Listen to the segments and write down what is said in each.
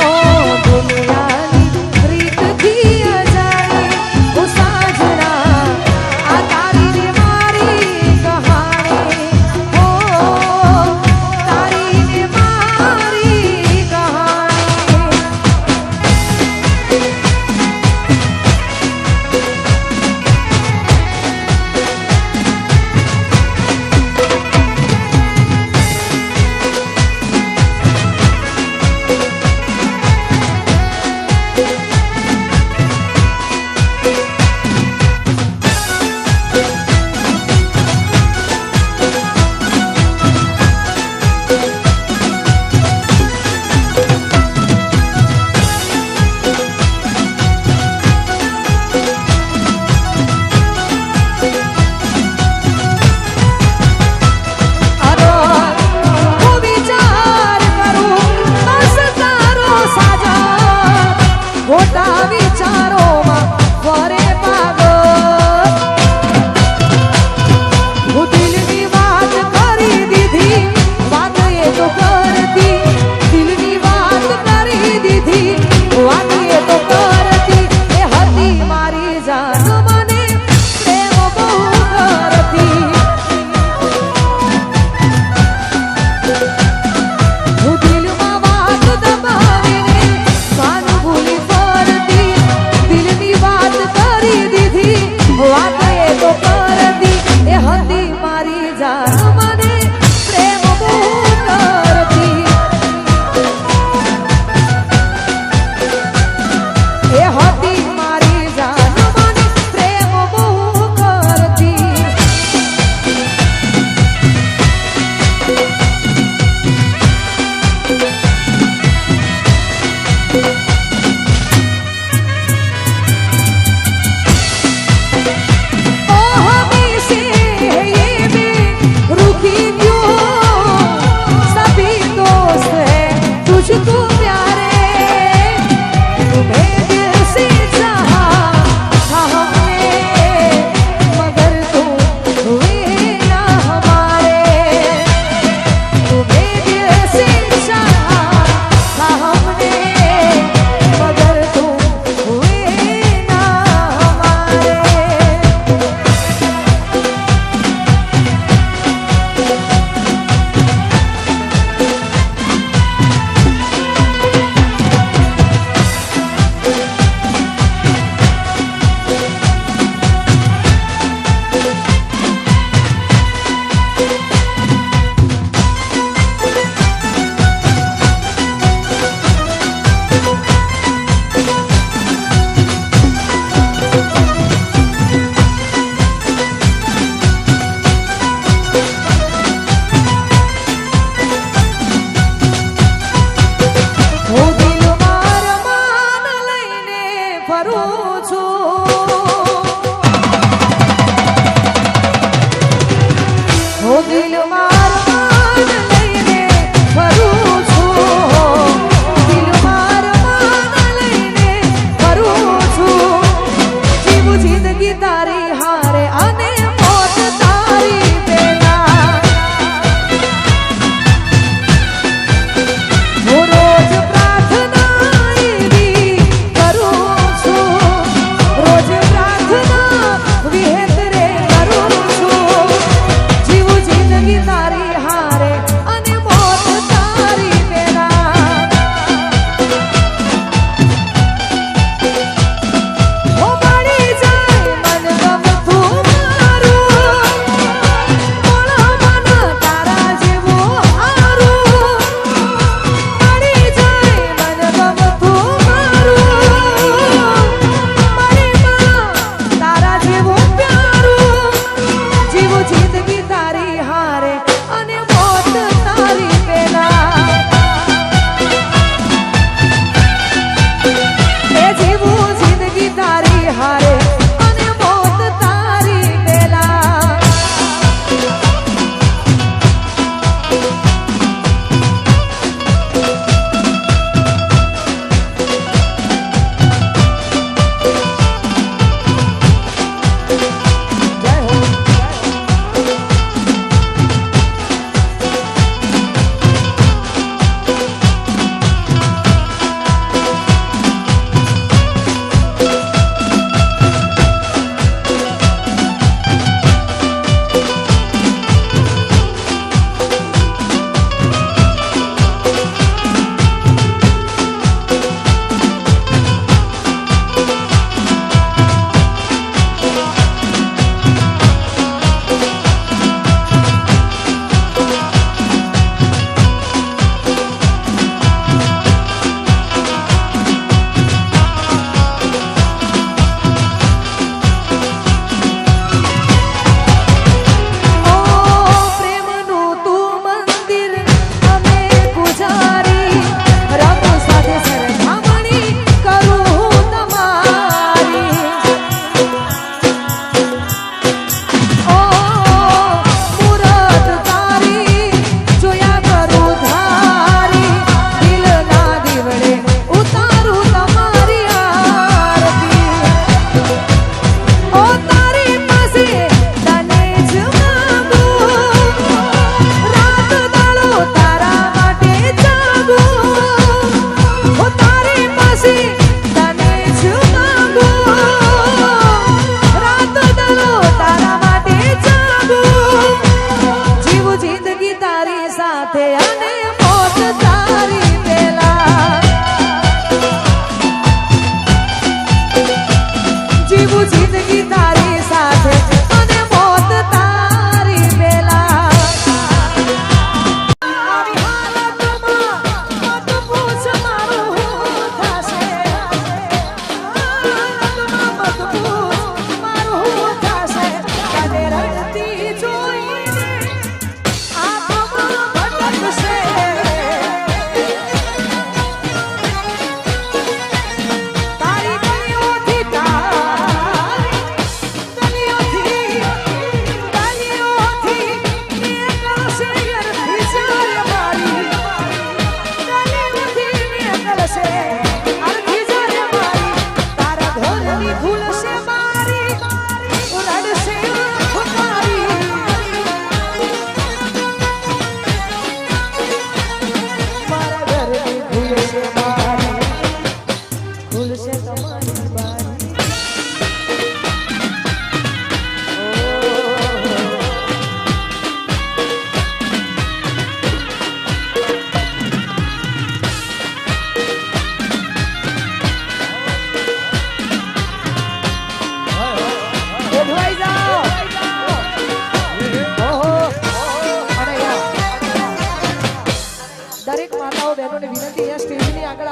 Oh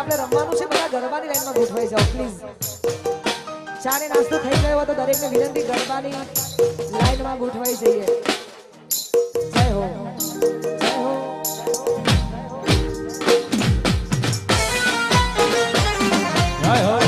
આપણે રમવાનું છે બધા ગરબાની લાઈનમાં ગોઠવાઈ જાઓ પ્લીઝ ચા ને નાસ્તો થઈ ગયો હોય તો દરેકને વિનંતી ગરબાની લાઈનમાં ગોઠવાઈ જઈએ જય હો જય હો જય હો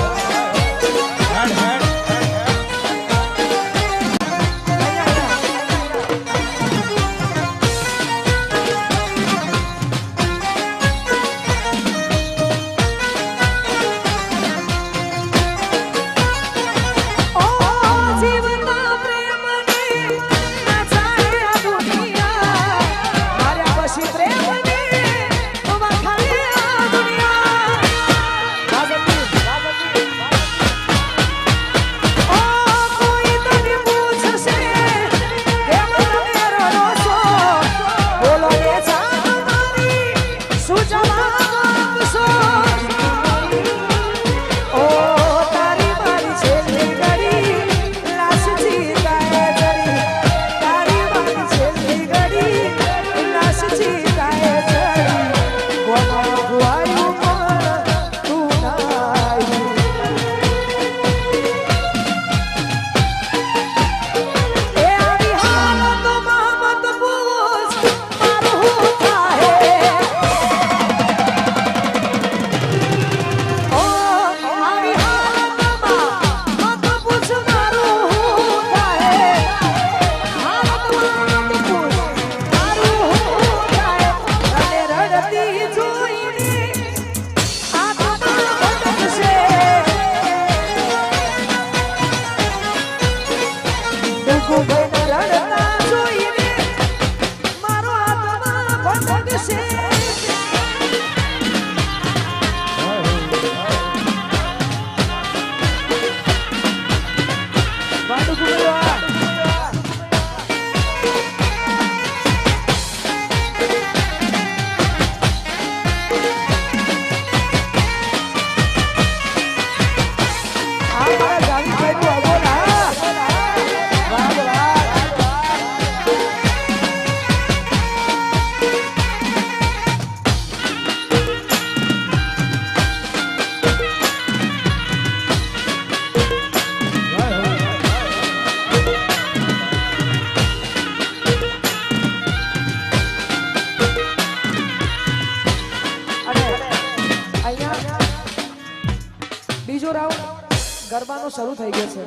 ગરબાનો શરૂ થઈ ગયો છે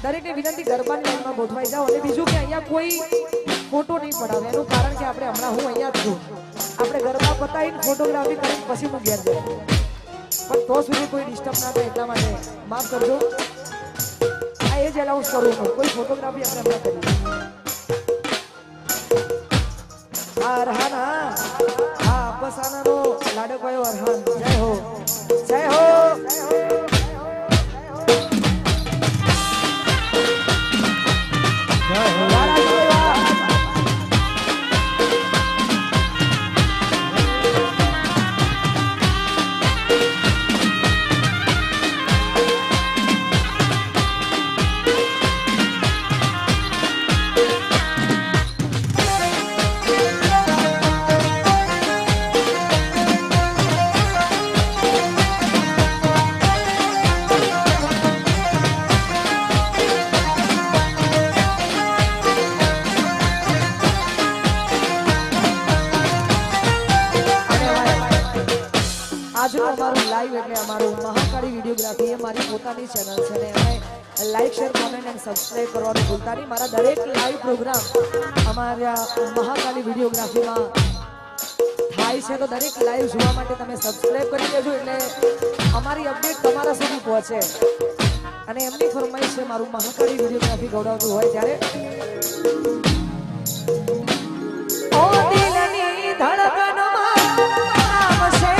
દરેકને વિનંતી ગરબાની લાઈનમાં ગોઠવાઈ જાઓ અને બીજું કે અહીંયા કોઈ ફોટો નહીં પડાવે એનું કારણ કે આપણે હમણાં હું અહીંયા જ છું આપણે ગરબા પતાવીને ફોટોગ્રાફી કરીને પછી હું ઘેર જઈએ પણ તો સુધી કોઈ ડિસ્ટર્બ ના થાય એટલા માટે માફ કરજો આ એ જ એલાઉન્સ કરું છું કોઈ ફોટોગ્રાફી આપણે હમણાં કરી અરહાના હા પસાનાનો લાડકવાયો અરહાન જય હો જય હો અમારું મહાકાળી વિડીયોગ્રાફી એ મારી પોતાની ચેનલ છે ને અમે like share comment and subscribe કરવાનું ભૂલતા નહીં મારા દરેક લાઈવ પ્રોગ્રામ અમારા મહાકાળી વિડીયોગ્રાફીમાં થાય છે તો દરેક લાઈવ જોવા માટે તમે સબસ્ક્રાઇબ કરી દેજો એટલે અમારી અપડેટ તમારા સુધી પહોંચે અને એમની ફરમાઈશ છે મારું મહાકાળી વિડીયોગ્રાફી ગૌડાવતું હોય ત્યારે ઓ દિલની ધડકનમાં આવશે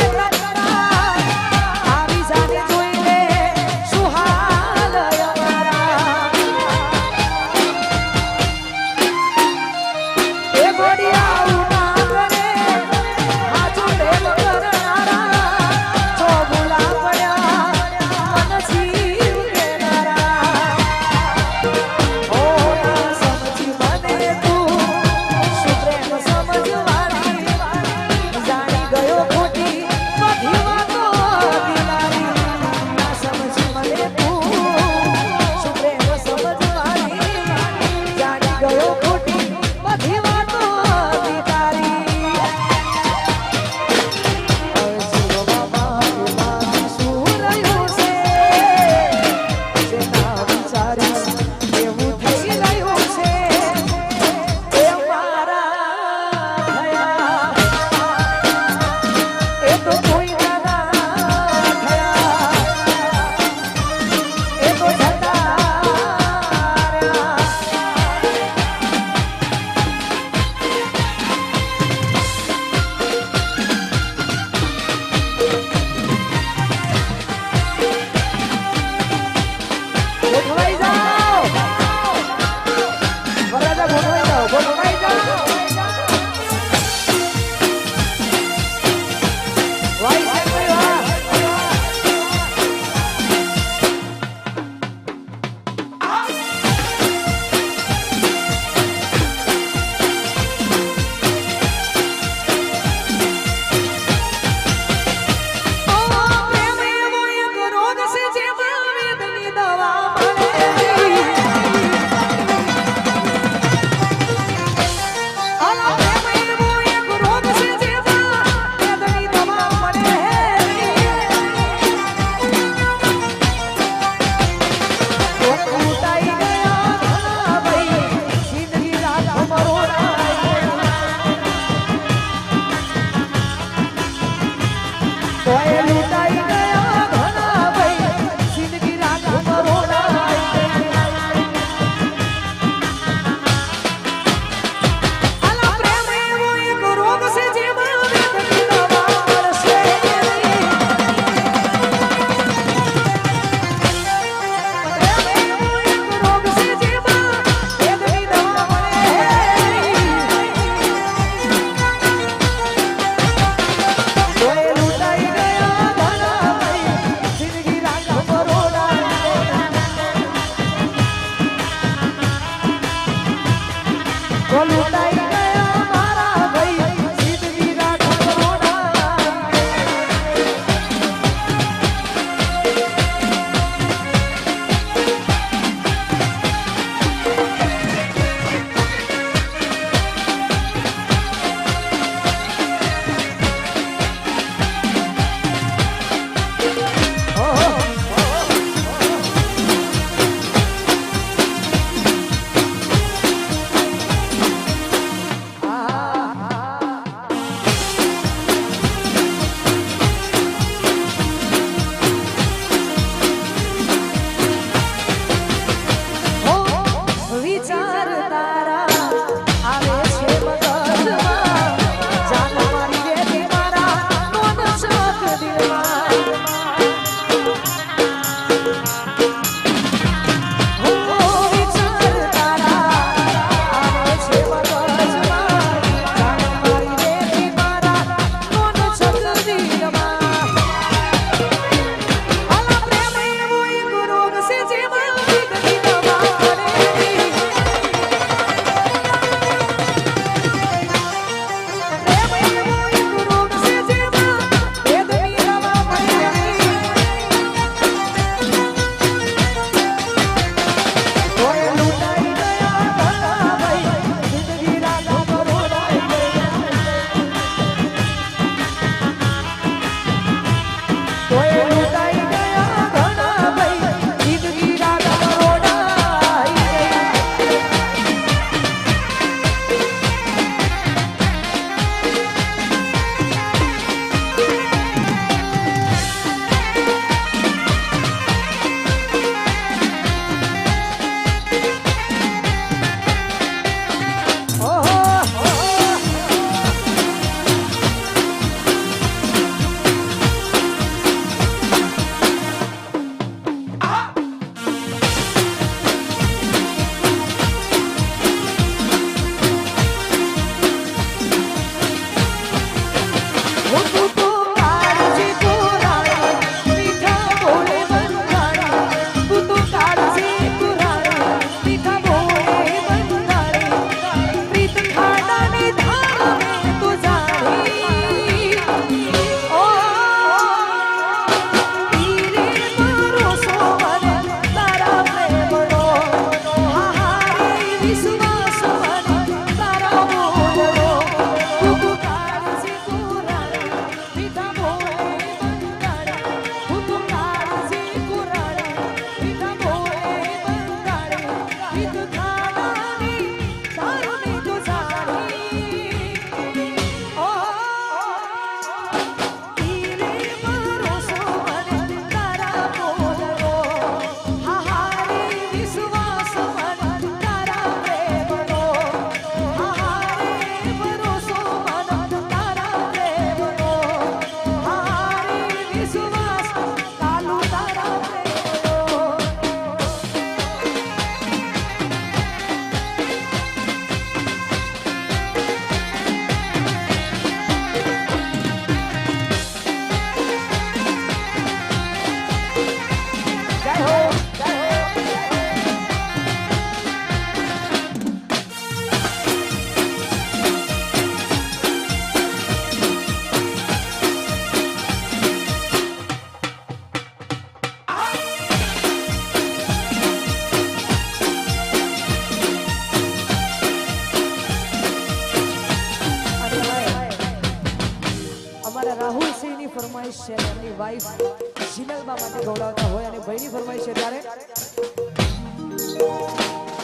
જીનલબા માટે ગૌડાવતા હોય અને ભાઈની ફરમાઈશ છે ત્યારે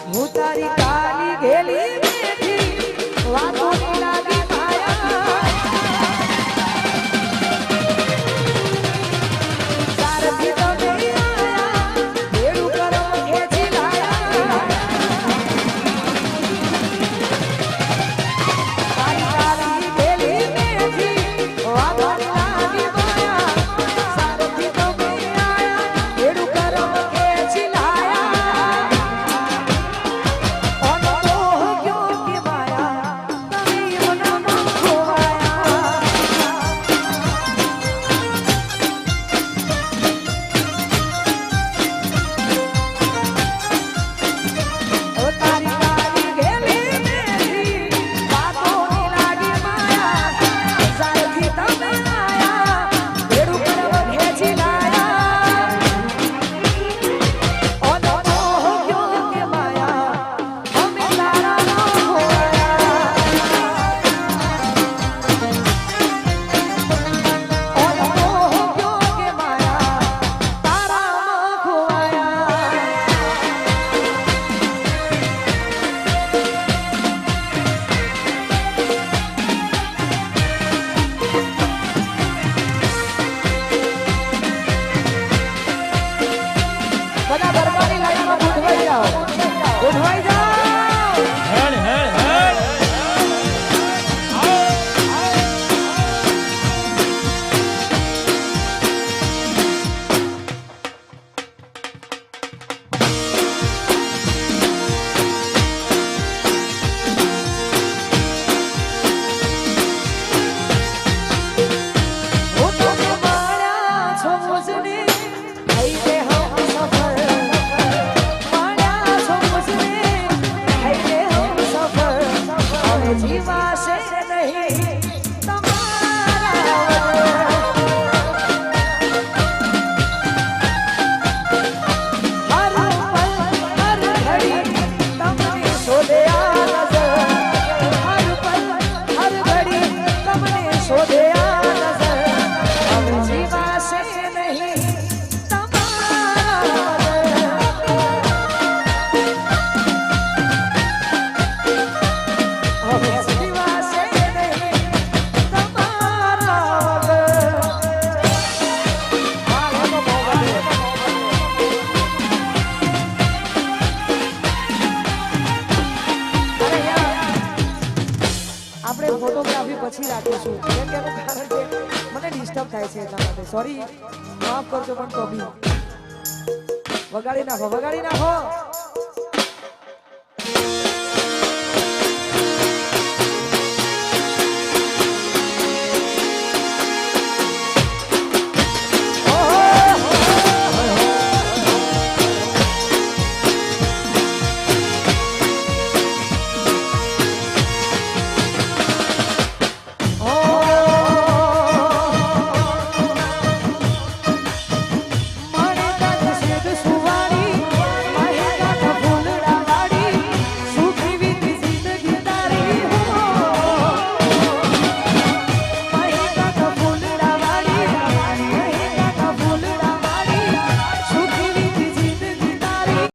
હું તારી કાલી ઘેલી બેઠી વાતોની લાગી માયા સારથી તો નહીં આયા ભેડું કરો ખેંચી લાયા તારી કાલી ઘેલી બેઠી વાતોની લાગી માયા સારથી તો નહીં આયા ભેડું કરો ખેંચી લાયા ઓનો તો ગયો કે માયા તમે મનમાં ખોવાયા ઓ તારી કાલી ઘેલી બેઠી વાતોની લાગી માયા સારથી તમે આયા ભેડું કરવા ખેંચી લાયા ઓનો તો ગયો કે માયા અમે તારા ન ખોવાયા ઓનો તો ગયો કે માયા તારામાં ખોવાયા બધા દરબારની લાઈનમાં ગોઠવાઈ જાઓ ગોઠવાઈ જાઓ હેડ હેડ હેડ હું તમને માળ્યા છો મુજને થઈ દે હમ સફર માળ્યા છો મુજને થઈ દે હમ સફર હવે જીવાશે નહીં તમારા વગર હર પલ હર ઘડી તમને શોધે આ નજર હર પલ હર ઘડી તમને શોધે આ નજર હવે જીવાશે નહીં તમારા વગર હવે જીવાશે નહીં તમારા વગર હા એનો મોગલ અરે યાર આપણે ફોટોગ્રાફી પછી રાખીશું કેમ કે એનું કારણ કે મને ડિસ્ટર્બ થાય છે એટલા માટે સોરી માફ કરજો પણ તો બી વગાડી નાખો